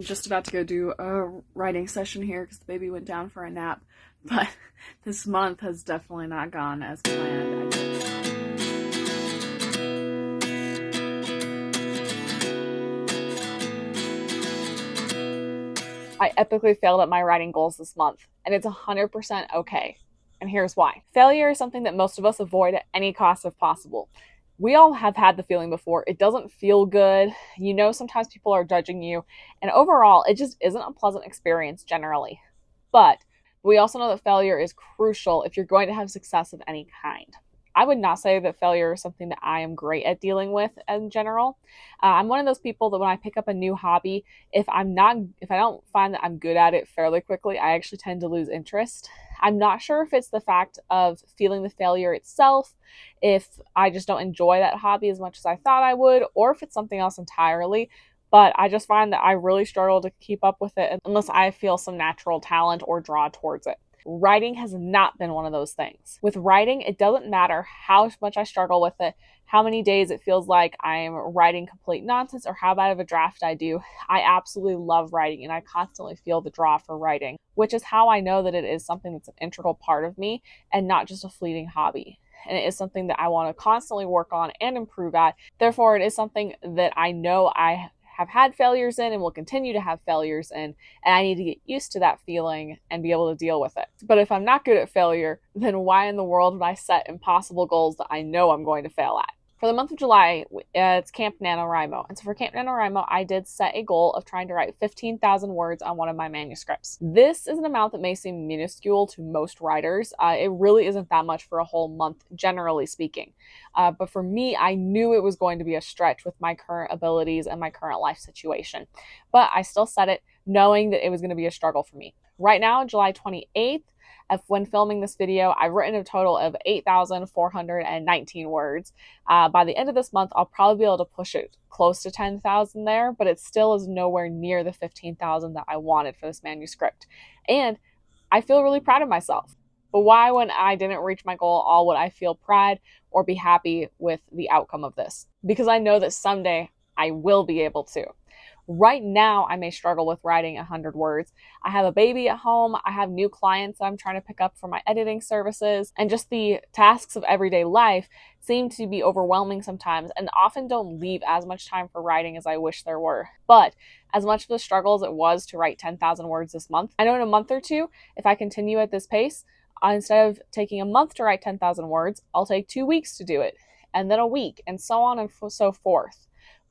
I'm just about to go do a writing session here because the baby went down for a nap, but this month has definitely not gone as planned. I epically failed at my writing goals this month, and it's 100% okay. And here's why. Failure is something that most of us avoid at any cost if possible. We all have had the feeling before. It doesn't feel good. You know, sometimes people are judging you, and overall, it just isn't a pleasant experience generally. But we also know that failure is crucial if you're going to have success of any kind. I would not say that failure is something that I am great at dealing with in general. I'm one of those people that when I pick up a new hobby, if I don't find that I'm good at it fairly quickly, I actually tend to lose interest. I'm not sure if it's the fact of feeling the failure itself, if I just don't enjoy that hobby as much as I thought I would, or if it's something else entirely. But I just find that I really struggle to keep up with it unless I feel some natural talent or draw towards it. Writing has not been one of those things. With writing, it doesn't matter how much I struggle with it, how many days it feels like I'm writing complete nonsense, or how bad of a draft I do. I absolutely love writing, and I constantly feel the draw for writing, which is how I know that it is something that's an integral part of me and not just a fleeting hobby. And it is something that I want to constantly work on and improve at. Therefore, it is something that I know I have had failures in and will continue to have failures in, and I need to get used to that feeling and be able to deal with it. But if I'm not good at failure, then why in the world would I set impossible goals that I know I'm going to fail at? For the month of July, it's Camp NaNoWriMo. And so for Camp NaNoWriMo, I did set a goal of trying to write 15,000 words on one of my manuscripts. This is an amount that may seem minuscule to most writers. It really isn't that much for a whole month, generally speaking. But for me, I knew it was going to be a stretch with my current abilities and my current life situation. But I still set it knowing that it was going to be a struggle for me. Right now, July 28th, when filming this video, I've written a total of 8,419 words. By the end of this month, I'll probably be able to push it close to 10,000 there, but it still is nowhere near the 15,000 that I wanted for this manuscript. And I feel really proud of myself. But why, when I didn't reach my goal, all would I feel pride or be happy with the outcome of this? Because I know that someday I will be able to. Right now, I may struggle with writing 100 words. I have a baby at home. I have new clients that I'm trying to pick up for my editing services. And just the tasks of everyday life seem to be overwhelming sometimes and often don't leave as much time for writing as I wish there were. But as much of a struggle as it was to write 10,000 words this month, I know in a month or two, if I continue at this pace, instead of taking a month to write 10,000 words, I'll take 2 weeks to do it, and then a week, and so on and so forth.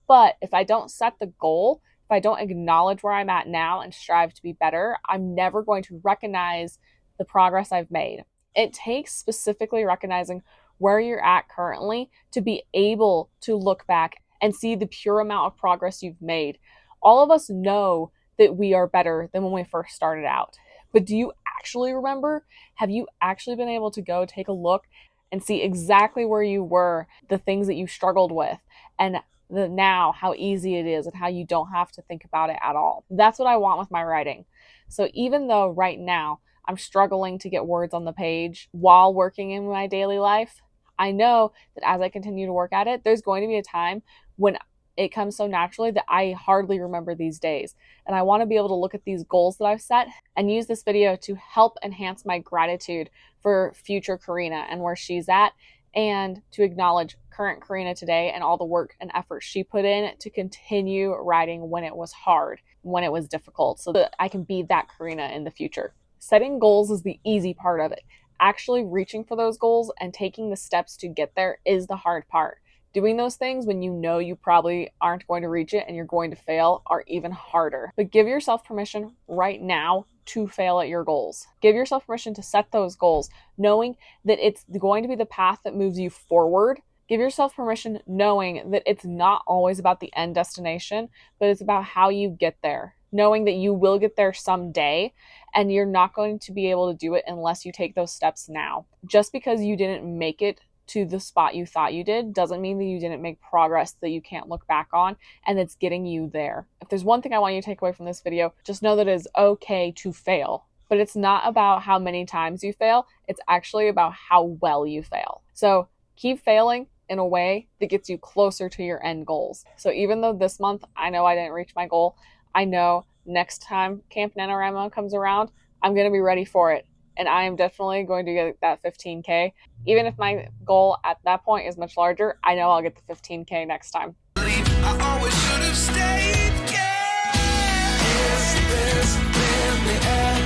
But if I don't set the goal, if I don't acknowledge where I'm at now and strive to be better, I'm never going to recognize the progress I've made. It takes specifically recognizing where you're at currently to be able to look back and see the pure amount of progress you've made. All of us know that we are better than when we first started out. But do you actually remember? Have you actually been able to go take a look and see exactly where you were, the things that you struggled with, and now how easy it is and how you don't have to think about it at all? That's what I want with my writing. So even though right now I'm struggling to get words on the page while working in my daily life, I know that as I continue to work at it, there's going to be a time when it comes so naturally that I hardly remember these days. And I want to be able to look at these goals that I've set and use this video to help enhance my gratitude for future Karina and where she's at, and to acknowledge current Karina today and all the work and effort she put in to continue writing when it was hard, when it was difficult, so that I can be that Karina in the future. Setting goals is the easy part of it. Actually reaching for those goals and taking the steps to get there is the hard part. Doing those things when you know you probably aren't going to reach it and you're going to fail are even harder. But give yourself permission right now to fail at your goals. Give yourself permission to set those goals, knowing that it's going to be the path that moves you forward. Give yourself permission knowing that it's not always about the end destination, but it's about how you get there. Knowing that you will get there someday, and you're not going to be able to do it unless you take those steps now. Just because you didn't make it to the spot you thought you did doesn't mean that you didn't make progress that you can't look back on and that's getting you there. If there's one thing I want you to take away from this video, just know that it is okay to fail. But it's not about how many times you fail, it's actually about how well you fail. So keep failing in a way that gets you closer to your end goals. So even though this month I know I didn't reach my goal, I know next time Camp NaNoWriMo comes around, I'm going to be ready for it. And I am definitely going to get that 15K. Even if my goal at that point is much larger, I know I'll get the 15K next time. I always should have stayed. Yes, there's been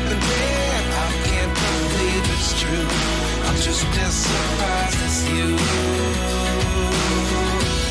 the I can't believe it's true. I'm just as surprised as you.